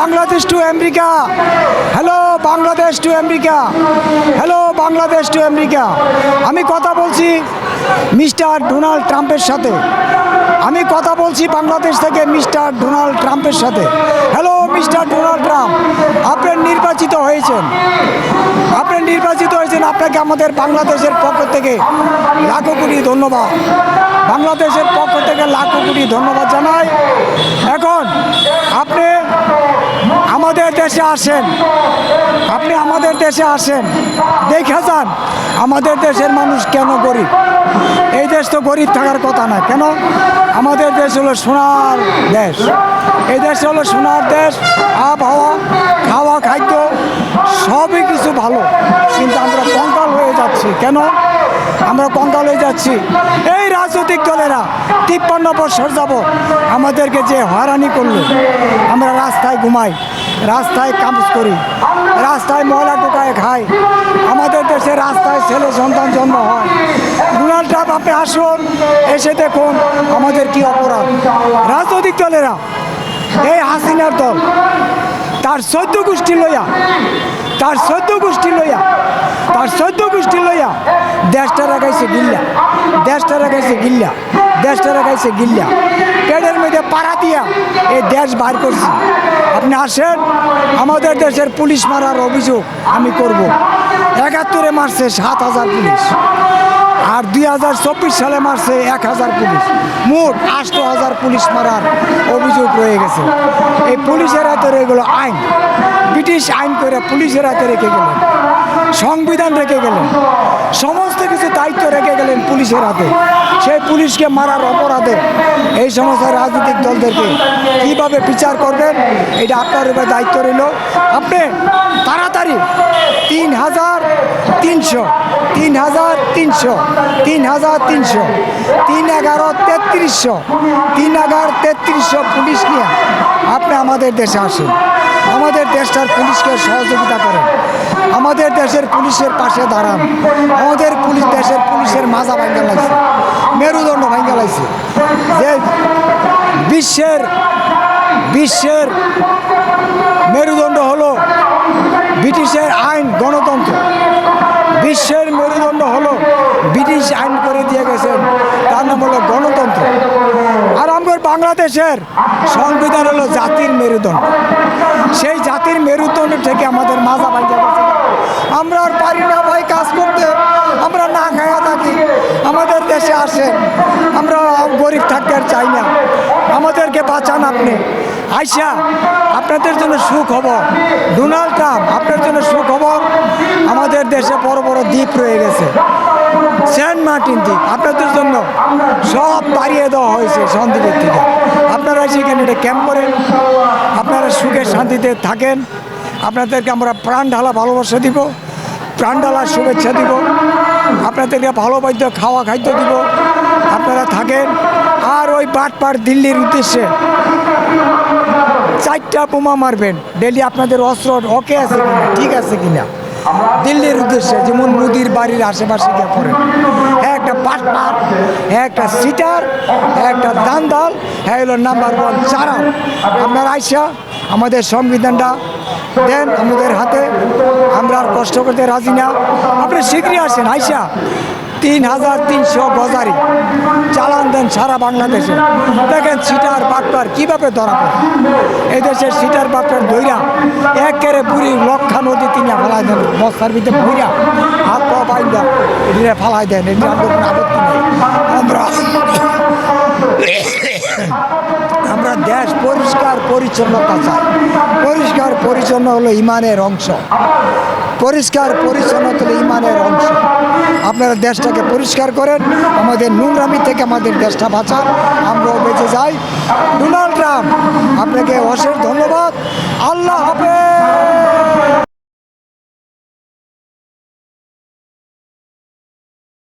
Bangladesh to America, hello Bangladesh to America, hello Bangladesh to America. আমি কথা বলছি মিস্টার ডোনাল্ড ট্রাম্পের সাথে, আমি কথা বলছি বাংলাদেশ থেকে মিস্টার ডোনাল্ড ট্রাম্পের সাথে। হ্যালো মিস্টার ডোনাল্ড ট্রাম্প, আপনি নির্বাচিত হয়েছেন, আপনি নির্বাচিত হয়েছেন, আপনাকে আমাদের বাংলাদেশের পক্ষ থেকে লাখো কোটি ধন্যবাদ, বাংলাদেশের পক্ষ থেকে লাখো কোটি ধন্যবাদ জানাই। এখন আপনি আমাদের দেশে আসেন, আপনি আমাদের দেশে আসেন, দেখে যান আমাদের দেশের মানুষ কেন গরিব। এই দেশ তো গরিব থাকার কথা না, কেন? আমাদের দেশ হলো সোনার দেশ, এই দেশ হলো সোনার দেশ। আবহাওয়া, খাওয়া, খাদ্য সবই কিছু ভালো, কিন্তু আমরা কঙ্কাল হয়ে যাচ্ছি। কেন আমরা কঙ্কাল হয়ে যাচ্ছি? এই রাজনৈতিক দলেরা 53 বছর যাব আমাদেরকে যে হয়রানি করলো, আমরা রাস্তায় ঘুমাই, রাস্তায় কাজ করি, রাস্তায় ময়লা টোকায় খাই, আমাদের দেশে রাস্তায় ছেলে সন্তান জন্ম হয়। ডোনাল্ড ট্রাম্প আপনি আসুন, এসে দেখুন আমাদের কি অপরাধ। রাজনৈতিক দলেরা, এই হাসিনার দল তার 14 গোষ্ঠী লইয়া, তার 14 গোষ্ঠী লইয়া, তার 14 গোষ্ঠী লইয়া দেশটা রাখাইছে গিল্লা, দেশটা রাখাইছে গিল্লা, দেশটা রাখাইছে গিল্লা, পেটের মধ্যে পাড়া দিয়া এই দেশ বাইর করছি। আপনি আসেন, আমাদের দেশের পুলিশ মারার অভিযোগ আমি করব। 71-এ মারছে 7,000 পুলিশ, আর 2024 সালে মারছে 1,000 পুলিশ, মোট 8,000 পুলিশ মারার অভিযোগ রয়ে গেছে। এই পুলিশের হাতে রয়ে গেল আইন, ব্রিটিশ আইন করে পুলিশের হাতে রেখে গেলেন, সংবিধান রেখে গেলেন, সমস্ত কিছু দায়িত্ব রেখে গেলেন পুলিশের হাতে। সেই পুলিশকে মারার অপরাধে এই সমস্ত রাজনৈতিক দলদেরকে কীভাবে বিচার করবেন, এটা আপনার উপরে দায়িত্ব রইল। আপনি তাড়াতাড়ি 3,300, 3,300, 3,300, 3,11,3300, 3,11,3300 পুলিশ নিয়ে আপনি আমাদের দেশে আসেন, আমাদের দেশটার পুলিশকে সহযোগিতা করেন, আমাদের দেশের পুলিশের পাশে দাঁড়ান। আমাদের পুলিশ, দেশের পুলিশের মাজা ভাঙ্গা লাগছে, মেরুদণ্ড ভাঙ্গা লাগছে। যে বিশ্বের মেরুদণ্ড হলো ব্রিটিশের আইন, গণতন্ত্র। বিশ্বের মেরুদণ্ড হলো ব্রিটিশ আইন করে দিয়ে গেছেন, তার নাম হলো গণতন্ত্র। আর আমাদের বাংলাদেশের সংবিধান হলো জাতির মেরুদণ্ড। সেই জাতির মেরুদণ্ড থেকে আমাদের মাজা ভাঙ্গা গেছে। আমরা আর পারি না ভাই কাজ করতে, আমরা না খায়া থাকি। আমাদের দেশে আসেন, আমরা গরিব থাকতে আর চাই না, আমাদেরকে বাঁচান। আপনি আইসা, আপনাদের জন্য সুখবর, ডোনাল্ড ট্রাম্প আপনার জন্য সুখবর। আমাদের দেশে বড় বড় দ্বীপ রয়ে গেছে, সেন্ট মার্টিন দ্বীপ আপনাদের জন্য সব বাড়িয়ে দেওয়া হয়েছে সন্দ্বীপের থেকে। আপনারা সেখানে এটা ক্যাম্প করেন, আপনারা সুখে শান্তিতে থাকেন। আপনাদেরকে আমরা প্রাণ ঢালা ভালোবাসা দিব, প্রাণ ঢালা শুভেচ্ছা দিব, আপনাদেরকে ভালো বাদ্য খাওয়া খাদ্য দিব, আপনারা থাকেন। আর ওই বাটপার দিল্লির উদ্দেশ্যে 4টা বোমা মারবেন ডেলি, আপনাদের অস্ত্র ওকে আছে কিনা, ঠিক আছে কিনা, দিল্লির উদ্দেশ্যে। যেমন মোদির বাড়ির আশেপাশে গিয়ে পড়েন, হ্যাঁ একটা বাটপার, হ্যাঁ একটা সিটার, হ্যাঁ একটা দান্দাল, হ্যাঁ হলো নাম্বার 1 চারা। আপনারা আইসা আমাদের সংবিধানটা দেন আমাদের হাতে, আমরা আর কষ্ট করতে রাজি না। আপনি শীঘ্রই আসেন, আইসা 3,300 গজারি চালান দেন সারা বাংলাদেশে। দেখেন সিটার বাটপার কীভাবে ধরা পড়ে। এই দেশের সিটার বাটপার ধইরা একেবারে বুড়ি লক্ষা নদী তিনি ফেলাই দেন, বস্তার ভিতরে ভইরা হাত পা বাইন্দা এটা ফেলাই দেন, এটা আমাদের কোনো আপত্তি নেই। আমরা দেশ পরিষ্কার পরিচ্ছন্নতা চাই। পরিষ্কার পরিচ্ছন্ন হলো ইমানের অংশ, পরিষ্কার পরিচ্ছন্নতা হলো ইমানের অংশ। আপনারা দেশটাকে পরিষ্কার করেন, আমাদের নোংরামি থেকে আমাদের দেশটা বাঁচান, আমরাও বেঁচে যাই।